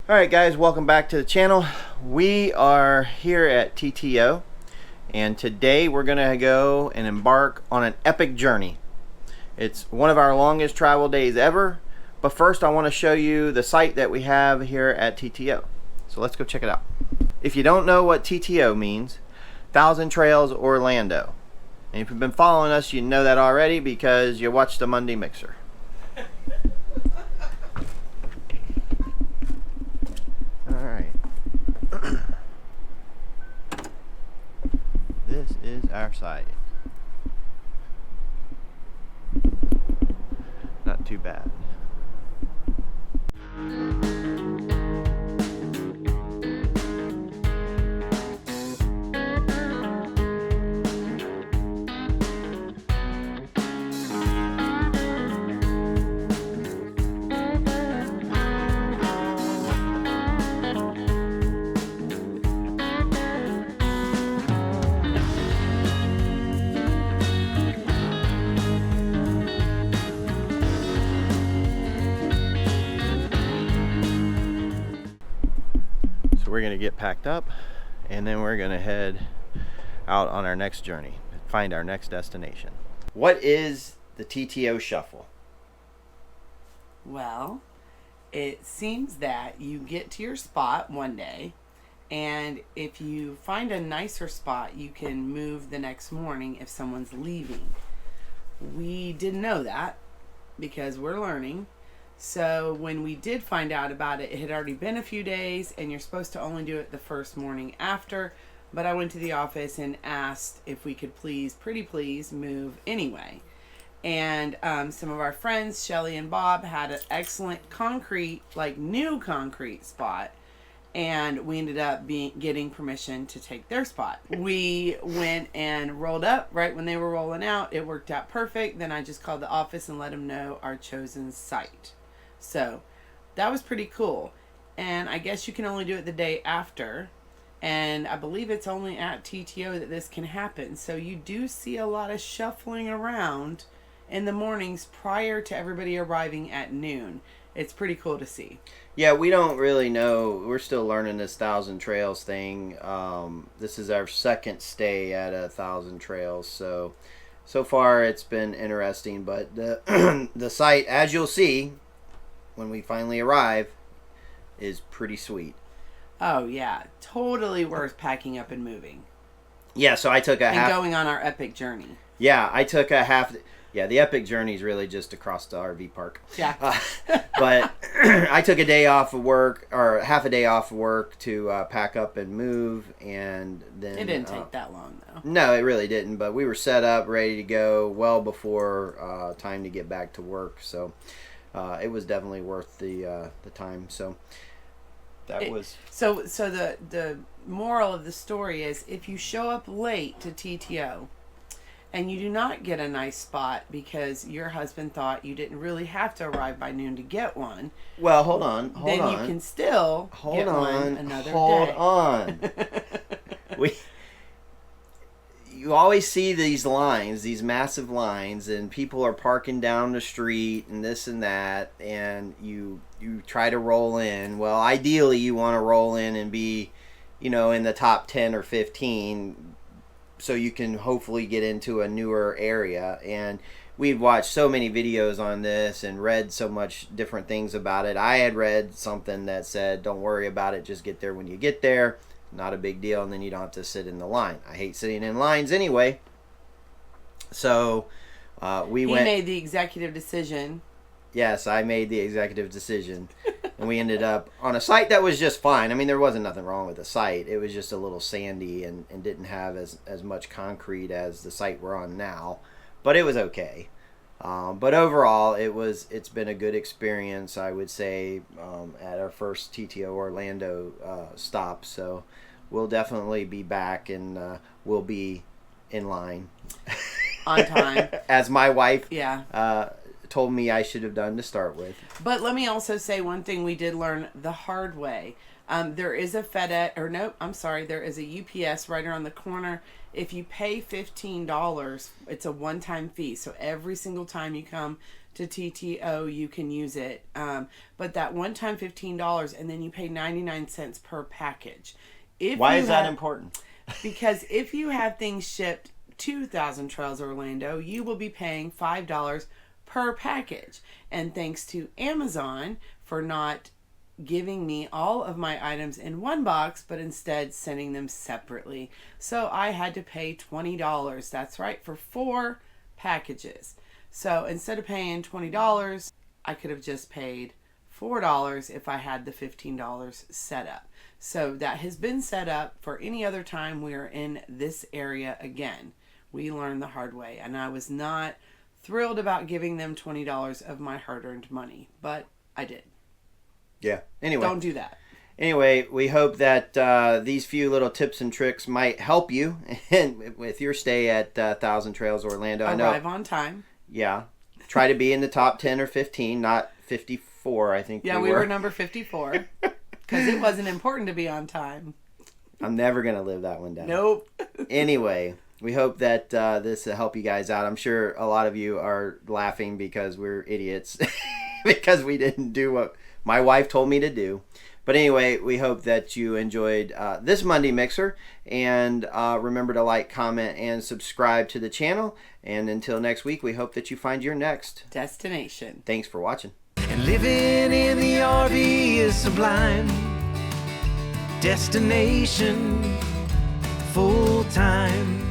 Alright guys, welcome back to the channel. We are here at TTO and today we're going to go and embark on an epic journey. It's one of our longest travel days ever, but first I want to show you the site that we have here at TTO. So let's go check it out. If you don't know what TTO means, Thousand Trails Orlando. And if you've been following us, you know that already because you watched the Monday Mixer. Alright. This is our site. Not too bad. We're going to get packed up and then we're going to head out on our next journey, find our next destination. What is the TTO Shuffle? Well, it seems that you get to your spot one day, and if you find a nicer spot, you can move the next morning if someone's leaving. We didn't know that because we're learning. So when we did find out about it, it had already been a few days and you're supposed to only do it the first morning after. But I went to the office and asked if we could pretty please move anyway. And some of our friends, Shelly and Bob, had an excellent concrete, like new concrete spot. And we ended up getting permission to take their spot. We went and rolled up right when they were rolling out. It worked out perfect. Then I just called the office and let them know our chosen site. So that was pretty cool. And I guess you can only do it the day after. And I believe it's only at TTO that this can happen. So you do see a lot of shuffling around in the mornings prior to everybody arriving at noon. It's pretty cool to see. Yeah, we don't really know. We're still learning this Thousand Trails thing. This is our second stay at a Thousand Trails. So far it's been interesting. But the, the site, as you'll see when we finally arrive, is pretty sweet. Oh yeah, totally worth packing up and moving. Yeah, so I took and going on our epic journey. Yeah, I took a half. Yeah, the epic journey is really just across the RV park. Yeah. But I took a day off of work, or half a day off of work to pack up and move, and then it didn't take that long though. No, it really didn't. But we were set up, ready to go, well before time to get back to work. So. It was definitely worth the time. So that was so the moral of the story is if you show up late to TTO and you do not get a nice spot because your husband thought you didn't really have to arrive by noon to get one. Well, hold on. Then you can still get one another day. You always see these lines, these massive lines, and people are parking down the street and this and that, and you try to roll in. Well, ideally you want to roll in and be, in the top 10 or 15 so you can hopefully get into a newer area. And we've watched so many videos on this and read so much different things about it. I had read something that said, don't worry about it, just get there when you get there. Not a big deal, and then you don't have to sit in the line. I hate sitting in lines anyway. So he made the executive decision. Yes, I made the executive decision. And we ended up on a site that was just fine. I mean, there wasn't nothing wrong with the site. It was just a little sandy and didn't have as much concrete as the site we're on now. But it was okay. But overall, it's been a good experience, I would say, at our first TTO Orlando stop. So we'll definitely be back, and we'll be in line on time, as my wife told me I should have done to start with. But let me also say one thing we did learn the hard way. There is a there is a UPS right around the corner. If you pay $15, it's a one-time fee. So every single time you come to TTO, you can use it. But that one time $15, and then you pay 99 cents per package. Why is that important? Because if you have things shipped to Thousand Trails Orlando, you will be paying $5 per package. And thanks to Amazon for not giving me all of my items in one box, but instead sending them separately. So I had to pay $20. That's right, for 4 packages. So instead of paying $20, I could have just paid $4 if I had the $15 set up. So that has been set up for any other time we are in this area again. We learned the hard way, and I was not thrilled about giving them $20 of my hard-earned money, but I did. Yeah. Anyway. Don't do that. Anyway, we hope that these few little tips and tricks might help you with your stay at Thousand Trails Orlando. Arrive on time. Yeah. Try to be in the top 10 or 15, not 54, I think. Yeah, we were number 54 because it wasn't important to be on time. I'm never going to live that one down. Nope. Anyway, we hope that this will help you guys out. I'm sure a lot of you are laughing because we're idiots because we didn't do what my wife told me to do. But anyway, we hope that you enjoyed this Monday Mixer. And remember to like, comment, and subscribe to the channel. And until next week, we hope that you find your next destination. Thanks for watching. And living in the RV is sublime. Destination full time.